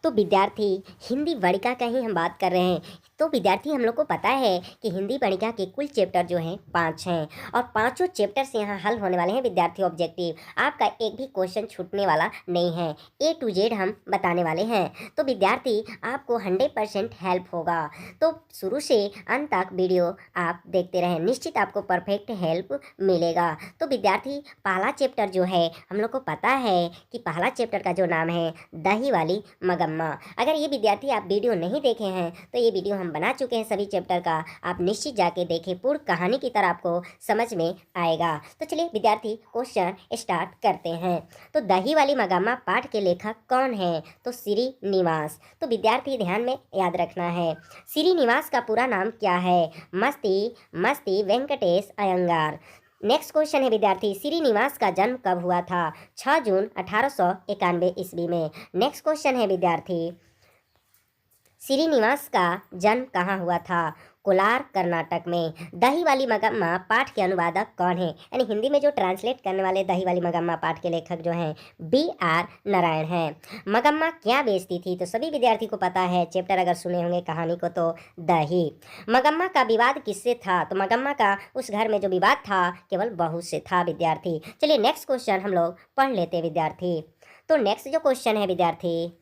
तो विद्यार्थी हिंदी वर्णिका का ही हम बात कर रहे हैं। तो विद्यार्थी हम लोग को पता है कि हिंदी वर्णिका के कुल चैप्टर जो हैं 5 हैं और पांचों चैप्टर से यहाँ हल होने वाले हैं विद्यार्थी ऑब्जेक्टिव। आपका एक भी क्वेश्चन छूटने वाला नहीं है, A to Z हम बताने वाले हैं। तो विद्यार्थी आपको 100% हेल्प होगा। तो शुरू से अंत तक वीडियो आप देखते रहें, निश्चित आपको परफेक्ट हेल्प मिलेगा। तो विद्यार्थी पहला चैप्टर जो है हम लोग को पता है कि पहला चैप्टर का जो नाम है दही वाली मगम्मा। अगर ये विद्यार्थी आप वीडियो नहीं देखे हैं तो ये वीडियो हम बना चुके हैं सभी चैप्टर का, आप निश्चित जाके देखें, पूर्ण कहानी की तरह आपको समझ में आएगा। तो चलिए विद्यार्थी क्वेश्चन स्टार्ट करते हैं। तो दही वाली मगम्मा पाठ के लेखक कौन है? तो श्रीनिवास। तो विद्यार्थी ध्यान में याद रखना है, श्रीनिवास का पूरा नाम क्या है? मस्ती वेंकटेश अयंगार। नेक्स्ट क्वेश्चन है विद्यार्थी, श्रीनिवास का जन्म कब हुआ था? 6 जून 1891 ईस्वी में। नेक्स्ट क्वेश्चन है विद्यार्थी, श्रीनिवास का जन्म कहाँ हुआ था? कोलार कर्नाटक में। दही वाली मगम्मा पाठ के अनुवादक कौन है? यानी हिंदी में जो ट्रांसलेट करने वाले दही वाली मगम्मा पाठ के लेखक जो हैं B.R. नारायण हैं। मगम्मा क्या बेचती थी? तो सभी विद्यार्थी को पता है, चैप्टर अगर सुने होंगे कहानी को तो दही। मगम्मा का विवाद किससे था? तो मगम्मा का उस घर में जो विवाद था केवल बहू से था विद्यार्थी। चलिए नेक्स्ट क्वेश्चन हम लोग पढ़ लेते हैं विद्यार्थी। तो नेक्स्ट जो क्वेश्चन है विद्यार्थी,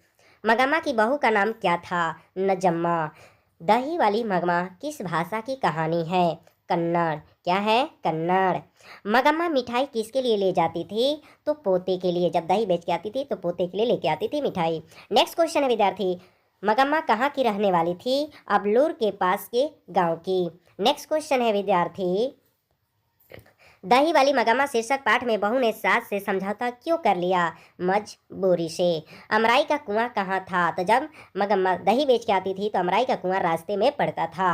मगम्मा की बहू का नाम क्या था? नजम्मा। दही वाली मगम्मा किस भाषा की कहानी है? कन्नड़। क्या है? कन्नड़। मगम्मा मिठाई किसके लिए ले जाती थी? तो पोते के लिए। जब दही बेच के आती थी तो पोते के लिए लेके आती थी मिठाई। नेक्स्ट क्वेश्चन है विद्यार्थी, मगम्मा कहाँ की रहने वाली थी? अबलूर के पास के गांव की। नेक्स्ट क्वेश्चन है विद्यार्थी, दही वाली मगम्मा शीर्षक पाठ में बहू ने सास से समझौता क्यों कर लिया? मजबूरी से। अमराई का कुआं कहाँ था? तो जब मगम्मा दही बेच के आती थी तो अमराई का कुआं रास्ते में पड़ता था।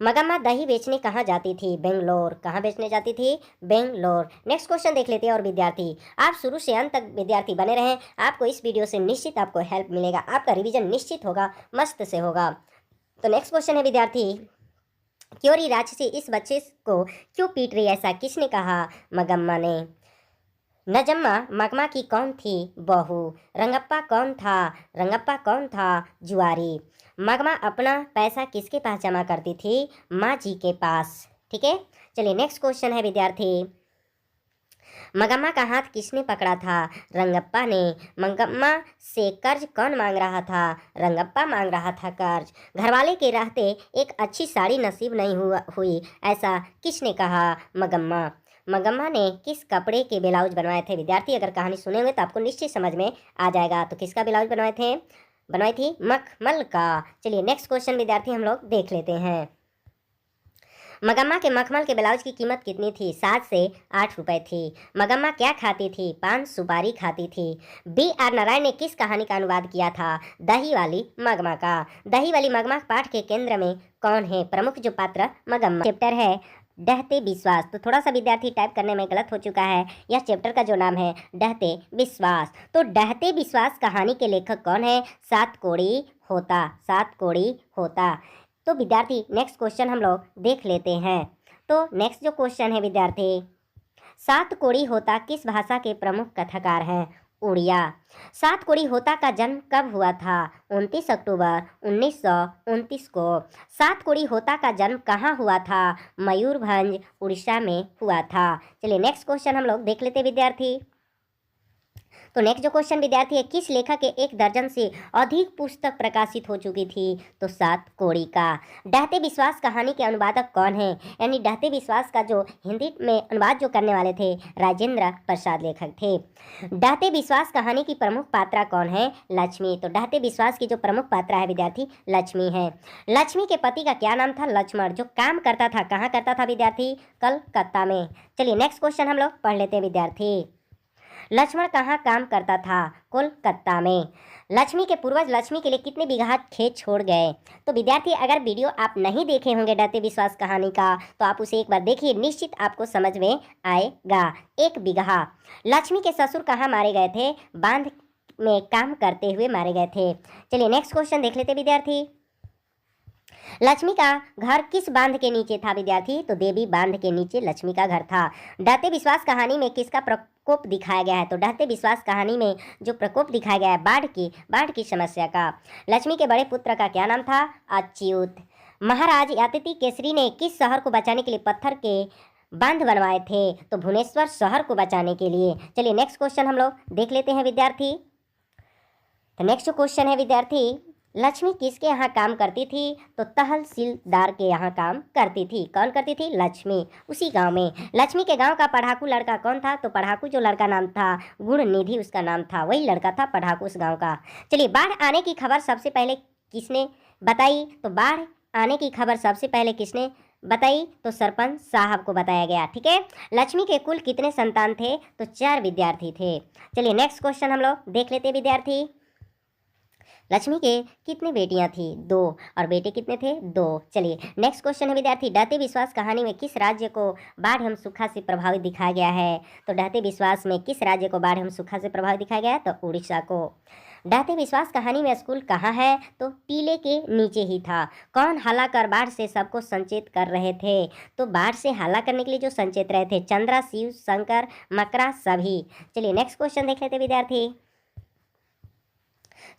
मगम्मा दही बेचने कहाँ जाती थी? बेंगलोर। कहाँ बेचने जाती थी? बेंगलोर। नेक्स्ट क्वेश्चन देख लेते हैं। और विद्यार्थी आप शुरू से अंत तक विद्यार्थी बने रहें, आपको इस वीडियो से निश्चित आपको हेल्प मिलेगा, आपका रिविजन निश्चित होगा, मस्त से होगा। तो नेक्स्ट क्वेश्चन है विद्यार्थी, क्योरी राक्षसी इस बच्चे को क्यों पीट रही? ऐसा किसने कहा? मगम्मा ने। नजम्मा मगम्मा की कौन थी? बहू। रंगप्पा कौन था? रंगप्पा कौन था? जुआरी। मगम्मा अपना पैसा किसके पास जमा करती थी? माँ जी के पास। ठीक है, चलिए नेक्स्ट क्वेश्चन है विद्यार्थी, मगम्मा का हाथ किसने पकड़ा था? रंगप्पा ने। मगम्मा से कर्ज कौन मांग रहा था? रंगप्पा मांग रहा था कर्ज। घरवाले के रहते एक अच्छी साड़ी नसीब नहीं हुई, ऐसा किसने कहा? मगम्मा। मगम्मा ने किस कपड़े के ब्लाउज बनवाए थे? विद्यार्थी अगर कहानी सुने हुए तो आपको निश्चित समझ में आ जाएगा। तो किसका ब्लाउज बनवाई थी? मखमल का। चलिए नेक्स्ट क्वेश्चन विद्यार्थी हम लोग देख लेते हैं। मगम्मा के मखमल के ब्लाउज की कीमत कितनी थी? 7 से 8 रुपए थी। मगम्मा क्या खाती थी? पान सुपारी खाती थी। B.R. नारायण ने किस कहानी का अनुवाद किया था? दही वाली मगम्मा का। दही वाली मगम्मा पाठ के केंद्र में कौन है? प्रमुख जो पात्र मगम्मा। चैप्टर है डहते विश्वास। तो थोड़ा सा विद्यार्थी टाइप करने में गलत हो चुका है, यह चैप्टर का जो नाम है डहते विश्वास। तो डहते विश्वास कहानी के लेखक कौन है? सात कोड़ी होता। तो विद्यार्थी नेक्स्ट क्वेश्चन हम लोग देख लेते हैं। तो नेक्स्ट जो क्वेश्चन है विद्यार्थी, सात कोड़ी होता किस भाषा के प्रमुख कथाकार हैं? उड़िया। सात कोड़ी होता का जन्म कब हुआ था? 29 अक्टूबर 1929 को। सात कोड़ी होता का जन्म कहाँ हुआ था? मयूरभंज उड़ीसा में हुआ था। चलिए नेक्स्ट क्वेश्चन हम लोग देख लेते विद्यार्थी। तो नेक्स्ट जो क्वेश्चन विद्यार्थी है, किस लेखक के 1 दर्जन से अधिक पुस्तक प्रकाशित हो चुकी थी? तो सात कोड़ी का। डहते विश्वास कहानी के अनुवादक कौन है? यानी डहते विश्वास का जो हिंदी में अनुवाद जो करने वाले थे राजेंद्र प्रसाद लेखक थे। डहते विश्वास कहानी की प्रमुख पात्रा कौन है? लक्ष्मी। तो डहते विश्वास की जो प्रमुख पात्रा है विद्यार्थी लक्ष्मी है। लक्ष्मी के पति का क्या नाम था? लक्ष्मण। जो काम करता था कहाँ करता था विद्यार्थी? कलकत्ता में। चलिए नेक्स्ट क्वेश्चन हम लोग पढ़ लेते हैं विद्यार्थी। लक्ष्मण कहाँ काम करता था? कोलकाता में। लक्ष्मी के पूर्वज लक्ष्मी के लिए कितने बीघा खेत छोड़ गए? तो विद्यार्थी अगर वीडियो आप नहीं देखे होंगे डहते विश्वास कहानी का तो आप उसे एक बार देखिए, निश्चित आपको समझ में आएगा। 1 बीघा। लक्ष्मी के ससुर कहाँ मारे गए थे? बांध में काम करते हुए मारे गए थे। चलिए नेक्स्ट क्वेश्चन देख लेते विद्यार्थी। लक्ष्मी का घर किस बांध के नीचे था विद्यार्थी? तो देवी बांध के नीचे लक्ष्मी का घर था। डहते विश्वास कहानी में किसका प्रकोप दिखाया गया है? तो डहते विश्वास कहानी में जो प्रकोप दिखाया गया है बाढ़ की समस्या का। लक्ष्मी के बड़े पुत्र का क्या नाम था? अच्युत। महाराज यातिथि केसरी ने किस शहर को बचाने के लिए पत्थर के बांध बनवाए थे? तो भुवनेश्वर शहर को बचाने के लिए। चलिए नेक्स्ट क्वेश्चन हम लोग देख लेते हैं विद्यार्थी। तो नेक्स्ट क्वेश्चन है विद्यार्थी, लक्ष्मी किसके यहाँ काम करती थी? तो तहसीलदार के यहाँ काम करती थी। कौन करती थी? लक्ष्मी। उसी गांव में। लक्ष्मी के गांव का पढ़ाकू लड़का कौन था? तो पढ़ाकू जो लड़का नाम था गुणनिधि उसका नाम था, वही लड़का था पढ़ाकू उस गांव का। चलिए बाढ़ आने की खबर सबसे पहले किसने बताई? तो बाढ़ आने की खबर सबसे पहले किसने बताई? तो सरपंच साहब को बताया गया। ठीक है। लक्ष्मी के कुल कितने संतान थे? तो 4 विद्यार्थी थे। चलिए नेक्स्ट क्वेश्चन हम लोग देख लेते हैं विद्यार्थी। लक्ष्मी के कितनी बेटियां थी? 2। और बेटे कितने थे? 2। चलिए नेक्स्ट क्वेश्चन है विद्यार्थी, डहते विश्वास कहानी में किस राज्य को बाढ़ एवं सूखा से प्रभावित दिखाया गया है? तो डहते विश्वास में किस राज्य को बाढ़ एवं सूखा से प्रभावित दिखाया गया है? तो उड़ीसा को। डहते विश्वास कहानी में स्कूल कहाँ है? तो टीले के नीचे ही था। कौन हाला कर बाढ़ से सबको संचेत कर रहे थे? तो बाढ़ से हाला करने के लिए जो संचेत रहे थे चंद्रा, शिव, शंकर, मकरा सभी। चलिए नेक्स्ट क्वेश्चन देख लेते विद्यार्थी।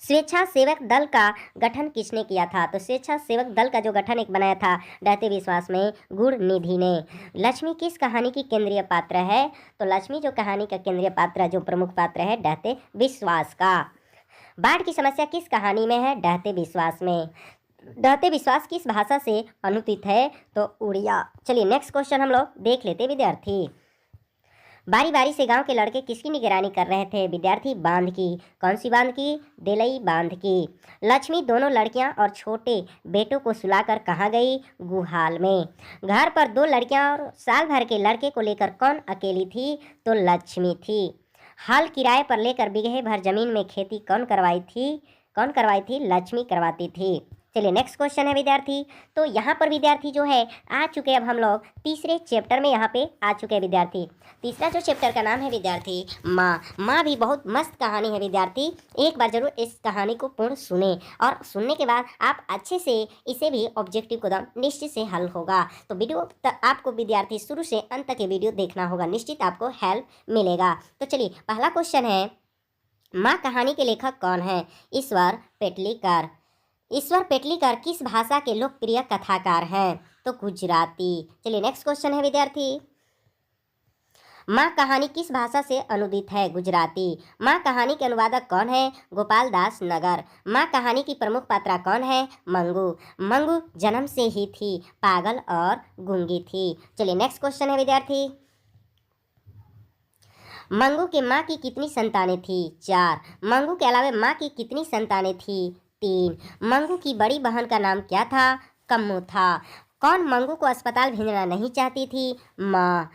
स्वेच्छासेवक दल का गठन किसने किया था? तो स्वेच्छासेवक दल का जो गठन एक बनाया था डहते विश्वास में गुणनिधि ने। लक्ष्मी किस कहानी की केंद्रीय पात्र है? तो लक्ष्मी जो कहानी का केंद्रीय पात्र जो प्रमुख पात्र है डहते विश्वास का। बाढ़ की समस्या किस कहानी में है? डहते विश्वास में। डहते विश्वास किस भाषा से अनुदित है? तो उड़िया। चलिए नेक्स्ट क्वेश्चन हम लोग देख लेते विद्यार्थी। बारी बारी से गांव के लड़के किसकी निगरानी कर रहे थे? विद्यार्थी बांध की। कौन सी बांध की? देलई बांध की। लक्ष्मी दोनों लड़कियां और छोटे बेटों को सुलाकर कहाँ गई? गुहाल में। घर पर 2 लड़कियां और साल भर के लड़के को लेकर कौन अकेली थी? तो लक्ष्मी थी। हल किराए पर लेकर बीघे भर जमीन में खेती कौन करवाई थी? कौन करवाई थी? लक्ष्मी करवाती थी। चलिए नेक्स्ट क्वेश्चन है विद्यार्थी। तो यहाँ पर विद्यार्थी जो है आ चुके, अब हम लोग तीसरे चैप्टर में यहाँ पे आ चुके हैं विद्यार्थी। तीसरा जो चैप्टर का नाम है विद्यार्थी माँ। माँ भी बहुत मस्त कहानी है विद्यार्थी, एक बार जरूर इस कहानी को पूर्ण सुने और सुनने के बाद आप अच्छे से इसे भी ऑब्जेक्टिव को दम निश्चित से हल होगा। तो वीडियो आपको विद्यार्थी शुरू से अंत तक ये वीडियो देखना होगा, निश्चित आपको हेल्प मिलेगा। तो चलिए पहला क्वेश्चन है, माँ कहानी के लेखक कौन है? ईश्वर पेटलीकर। ईश्वर पेटलीकर किस भाषा के लोकप्रिय कथाकार हैं? तो गुजराती। चलिए नेक्स्ट क्वेश्चन है विद्यार्थी, माँ कहानी किस भाषा से अनुदित है? गुजराती। माँ कहानी के अनुवादक कौन है? गोपाल दास नगर। माँ कहानी की प्रमुख पात्रा कौन है? मंगू। मंगू जन्म से ही थी पागल और गूंगी थी। चलिए नेक्स्ट क्वेश्चन है विद्यार्थी, मंगू के माँ की कितनी संतानें थी? 4। मंगू के अलावा माँ की कितनी संतानें थी? 3। मंगू की बड़ी बहन का नाम क्या था? कम्मू था। कौन मंगू को अस्पताल भेजना नहीं चाहती थी? माँ।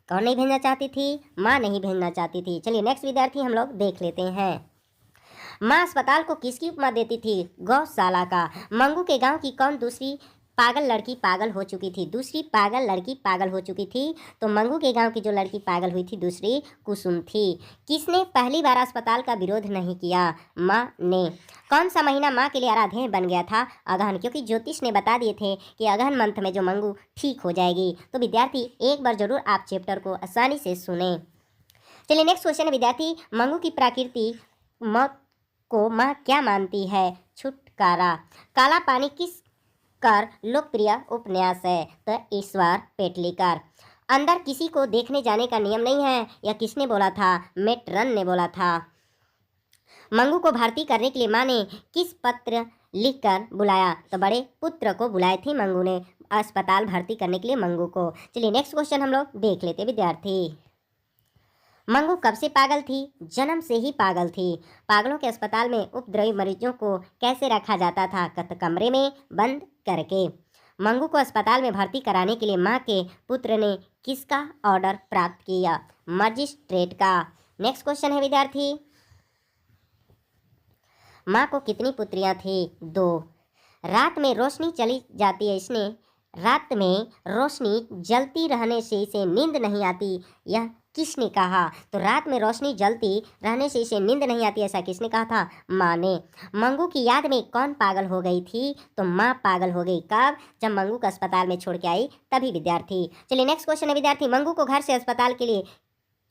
कौन नहीं भेजना चाहती थी? माँ नहीं भेजना चाहती थी। चलिए नेक्स्ट विद्यार्थी हम लोग देख लेते हैं, माँ अस्पताल को किसकी उपमा देती थी? गौशाला का। मंगू के गांव की कौन दूसरी पागल लड़की पागल हो चुकी थी? दूसरी पागल लड़की पागल हो चुकी थी। तो मंगू के गांव की जो लड़की पागल हुई थी दूसरी कुसुम थी। किसने पहली बार अस्पताल का विरोध नहीं किया? माँ ने। कौन सा महीना माँ के लिए आराध्य बन गया था? अगहन, क्योंकि ज्योतिष ने बता दिए थे कि अगहन मंथ में जो मंगू ठीक हो जाएगी। तो विद्यार्थी एक बार जरूर आप चैप्टर को आसानी से सुने। चलिए नेक्स्ट क्वेश्चन है विद्यार्थी, मंगू की प्रकृति मौत को माँ क्या मानती है? छुटकारा। काला पानी किस कर लोकप्रिय उपन्यास है? तो ईश्वर पेटलीकर। अंदर किसी को देखने जाने का नियम नहीं है, यह किसने बोला था? मेट्रन ने बोला था। मंगू को भर्ती करने के लिए माँ ने किस पत्र लिखकर बुलाया? तो बड़े पुत्र को बुलाए थी मंगू ने अस्पताल भर्ती करने के लिए मंगू को। चलिए नेक्स्ट क्वेश्चन हम लोग देख लेते विद्यार्थी, मंगू कब से पागल थी? जन्म से ही पागल थी। पागलों के अस्पताल में उपद्रवी मरीजों को कैसे रखा जाता था? कमरे में बंद करके। मंगू को अस्पताल में भर्ती कराने के लिए माँ के पुत्र ने किसका ऑर्डर प्राप्त किया? मजिस्ट्रेट का। नेक्स्ट क्वेश्चन है विद्यार्थी, माँ को कितनी पुत्रियाँ थी? 2। रात में रोशनी चली जाती है, इसने रात में रोशनी जलती रहने से इसे नींद नहीं आती, यह किसने कहा? तो रात में रोशनी जलती रहने से इसे नींद नहीं आती, ऐसा किसने कहा था? माँ ने। मंगू की याद में कौन पागल हो गई थी? तो माँ पागल हो गई। कब? जब मंगू को अस्पताल में छोड़ के आई तभी विद्यार्थी। चलिए नेक्स्ट क्वेश्चन है विद्यार्थी, मंगू को घर से अस्पताल के लिए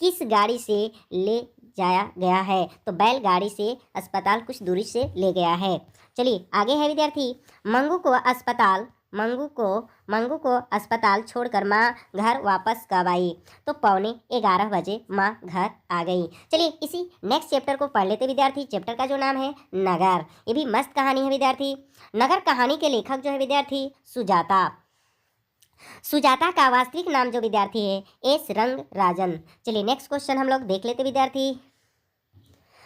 किस गाड़ी से ले जाया गया है? तो बैलगाड़ी से अस्पताल कुछ दूरी से ले गया है। चलिए आगे है विद्यार्थी, मंगू को अस्पताल छोड़कर माँ घर वापस कब आई? तो 11:15 बजे माँ घर आ गई। चलिए इसी नेक्स्ट चैप्टर को पढ़ लेते विद्यार्थी। चैप्टर का जो नाम है नगर। ये भी मस्त कहानी है विद्यार्थी। नगर कहानी के लेखक जो है विद्यार्थी सुजाता। सुजाता का वास्तविक नाम जो विद्यार्थी है एस रंगराजन। चलिए नेक्स्ट क्वेश्चन हम लोग देख लेते विद्यार्थी।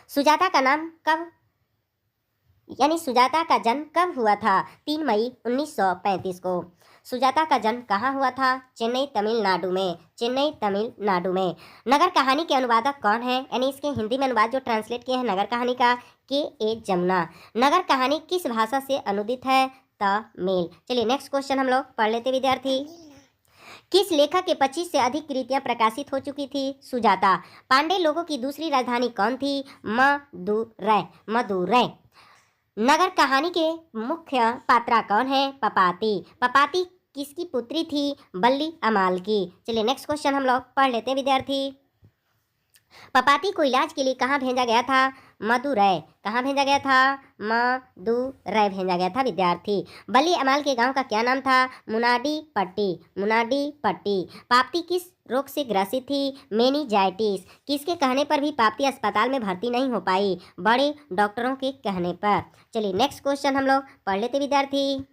सुजाता का नाम कब सुजाता का जन्म कब हुआ था? 3 मई 1935 को। सुजाता का जन्म कहाँ हुआ था? चेन्नई तमिलनाडु में। नगर कहानी के अनुवादक कौन है? यानी इसके हिंदी में अनुवाद जो ट्रांसलेट किए हैं नगर कहानी का, के जमुना। नगर कहानी किस भाषा से अनुदित है? तमिल। चलिए नेक्स्ट क्वेश्चन हम लोग पढ़ लेते विद्यार्थी। किस लेखक के 25 से अधिक कृतियां प्रकाशित हो चुकी थी? सुजाता। पांडे लोगों की दूसरी राजधानी कौन थी? मदुरै। नगर कहानी के मुख्य पात्रा कौन है? पपाती किसकी पुत्री थी? बल्ली अमाल की। चलिए नेक्स्ट क्वेश्चन हम लोग पढ़ लेते हैं विद्यार्थी। पपाती को इलाज के लिए कहाँ भेजा गया था? मदुरै। कहाँ भेजा गया था? मदुरै भेजा गया था विद्यार्थी। बल्ली अमाल के गांव का क्या नाम था? मुनाडी पट्टी। पाप्ती किस रोग से ग्रसित थी? मेनिंजाइटिस। किसके कहने पर भी पाप्ती अस्पताल में भर्ती नहीं हो पाई? बड़े डॉक्टरों के कहने पर। चलिए नेक्स्ट क्वेश्चन हम लोग पढ़ लेते विद्यार्थी।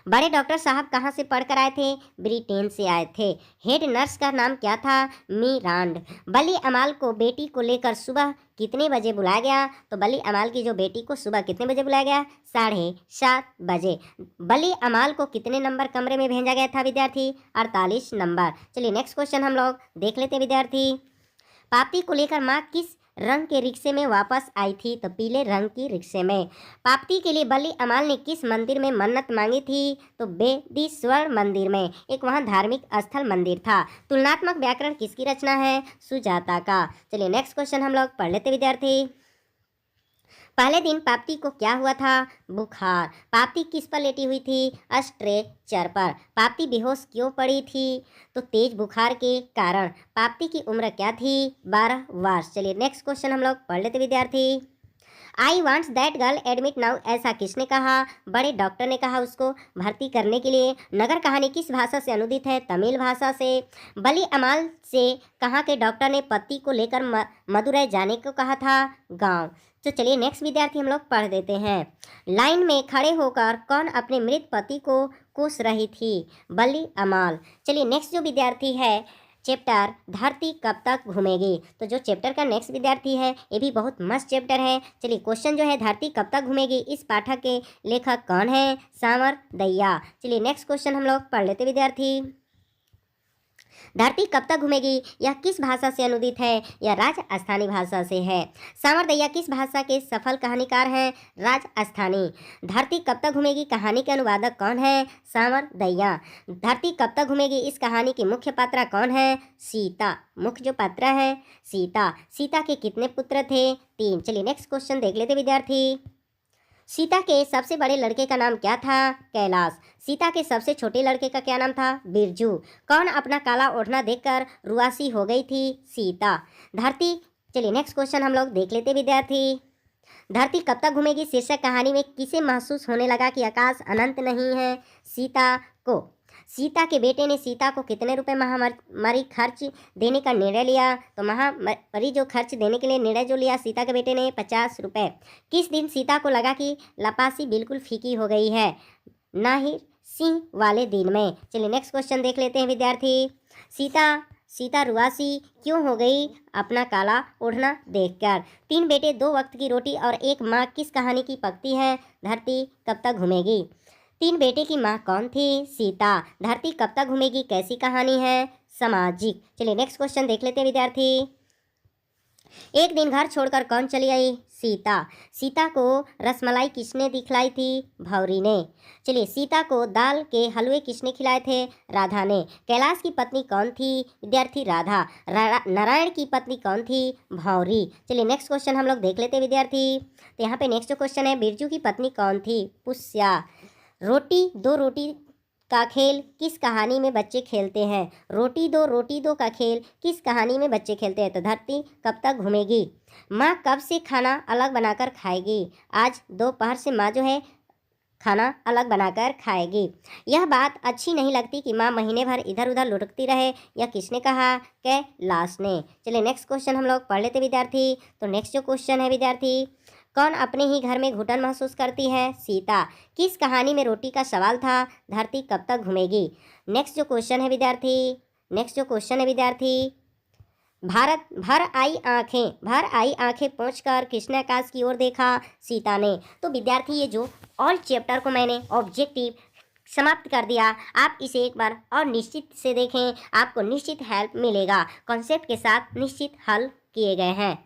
बड़े डॉक्टर साहब कहाँ से पढ़कर आए थे? ब्रिटेन से आए थे। हेड नर्स का नाम क्या था? मीरांड। बली अमाल को बेटी को लेकर सुबह कितने बजे बुलाया गया? तो बली अमाल की जो बेटी को सुबह कितने बजे बुलाया गया? 7:30 बजे। बली अमाल को कितने नंबर कमरे में भेजा गया था विद्यार्थी? 48 नंबर। चलिए नेक्स्ट क्वेश्चन हम लोग देख लेते विद्यार्थी। पाप्ती को लेकर माँ किस रंग के रिक्शे में वापस आई थी? तो पीले रंग की रिक्शे में। पाप्ती के लिए बल्ली अमाल ने किस मंदिर में मन्नत मांगी थी? तो बेदीश्वर मंदिर में। एक वहाँ धार्मिक स्थल मंदिर था। तुलनात्मक व्याकरण किसकी रचना है? सुजाता का। चलिए नेक्स्ट क्वेश्चन हम लोग पढ़ लेते विद्यार्थी। पहले दिन पाप्ती को क्या हुआ था? बुखार। पाप्ती किस पर लेटी हुई थी? स्ट्रेचर पर। पाप्ती बेहोश क्यों पड़ी थी? तो तेज बुखार के कारण। पाप्ती की उम्र क्या थी? 12 वर्ष। चलिए नेक्स्ट क्वेश्चन हम लोग पढ़ लेते विद्यार्थी। I wants that girl admit now, ऐसा किसने कहा? बड़े डॉक्टर ने कहा उसको भर्ती करने के लिए। नगर कहानी किस भाषा से अनुदित है? तमिल भाषा से। बली अमाल से कहाँ के डॉक्टर ने पति को लेकर मदुरै जाने को कहा था? गांव। तो चलिए नेक्स्ट विद्यार्थी हम लोग पढ़ देते हैं। लाइन में खड़े होकर कौन अपने मृत पति को कोस रही थी? बली अमाल। चलिए नेक्स्ट जो विद्यार्थी है चैप्टर धरती कब तक घूमेगी। तो जो चैप्टर का नेक्स्ट विद्यार्थी है ये भी बहुत मस्त चैप्टर है। चलिए क्वेश्चन जो है धरती कब तक घूमेगी, इस पाठक के लेखक कौन है? सांवर दैया। चलिए नेक्स्ट क्वेश्चन हम लोग पढ़ लेते विद्यार्थी। धरती कब तक घूमेगी यह किस भाषा से अनुदित है? यह राजस्थानी भाषा से है। सांवर दैया किस भाषा के सफल कहानीकार हैं? राजस्थानी। धरती कब तक घूमेगी कहानी के अनुवादक कौन है? सांवर दैया। धरती कब तक घूमेगी इस कहानी की मुख्य पात्रा कौन है? सीता। मुख्य जो पात्रा है सीता। सीता के कितने पुत्र थे? 3। चलिए नेक्स्ट क्वेश्चन देख लेते विद्यार्थी। सीता के सबसे बड़े लड़के का नाम क्या था? कैलाश। सीता के सबसे छोटे लड़के का क्या नाम था? बिरजू। कौन अपना काला ओढ़ना देखकर रुआसी हो गई थी? सीता। धरती। चलिए नेक्स्ट क्वेश्चन हम लोग देख लेते विद्यार्थी। धरती कब तक घूमेगी शीर्षक कहानी में किसे महसूस होने लगा कि आकाश अनंत नहीं है? सीता को। सीता के बेटे ने सीता को कितने रुपए महामारी खर्च देने का निर्णय लिया? तो महामारी जो खर्च देने के लिए निर्णय जो लिया सीता के बेटे ने 50 रुपए। किस दिन सीता को लगा कि लपासी बिल्कुल फीकी हो गई है? नाहिर सिंह वाले दिन में। चलिए नेक्स्ट क्वेश्चन देख लेते हैं विद्यार्थी। सीता रुआसी क्यों हो गई? अपना काला ओढ़ना देखकर। 3 बेटे 2 वक्त की रोटी और 1 माँ किस कहानी की पकती है? धरती कब तक घूमेगी। 3 बेटे की माँ कौन थी? सीता। धरती कब तक घूमेगी कैसी कहानी है? सामाजिक। चलिए नेक्स्ट क्वेश्चन देख लेते हैं विद्यार्थी। एक दिन घर छोड़कर कौन चली आई? सीता। सीता को रसमलाई किसने दिखलाई थी? भौरी ने। चलिए, सीता को दाल के हलवे किसने खिलाए थे? राधा ने। कैलाश की पत्नी कौन थी? विद्यार्थी राधा। नारायण की पत्नी कौन थी? भौरी। चलिए नेक्स्ट क्वेश्चन हम लोग देख लेते हैं विद्यार्थी। तो यहाँ पे नेक्स्ट जो क्वेश्चन है, बिरजू की पत्नी कौन थी? पुष्या। रोटी दो रोटी का खेल किस कहानी में बच्चे खेलते हैं? रोटी दो का खेल किस कहानी में बच्चे खेलते हैं? तो धरती कब तक घूमेगी। माँ कब से खाना अलग बनाकर खाएगी? आज दोपहर से माँ जो है खाना अलग बनाकर खाएगी। यह बात अच्छी नहीं लगती कि माँ महीने भर इधर उधर लुढ़कती रहे। यह किसने कहा? कैलाश ने। चलिए नेक्स्ट क्वेश्चन हम लोग पढ़ लेते विद्यार्थी। तो नेक्स्ट जो क्वेश्चन है विद्यार्थी, कौन अपने ही घर में घुटन महसूस करती है? सीता। किस कहानी में रोटी का सवाल था? धरती कब तक घूमेगी। नेक्स्ट जो क्वेश्चन है विद्यार्थी, भर आई आंखें पोंछकर किसने आकाश की ओर देखा? सीता ने। तो विद्यार्थी ये जो ऑल चैप्टर को मैंने ऑब्जेक्टिव समाप्त कर दिया, आप इसे एक बार और निश्चित से देखें, आपको निश्चित हेल्प मिलेगा। कॉन्सेप्ट के साथ निश्चित हल किए गए हैं।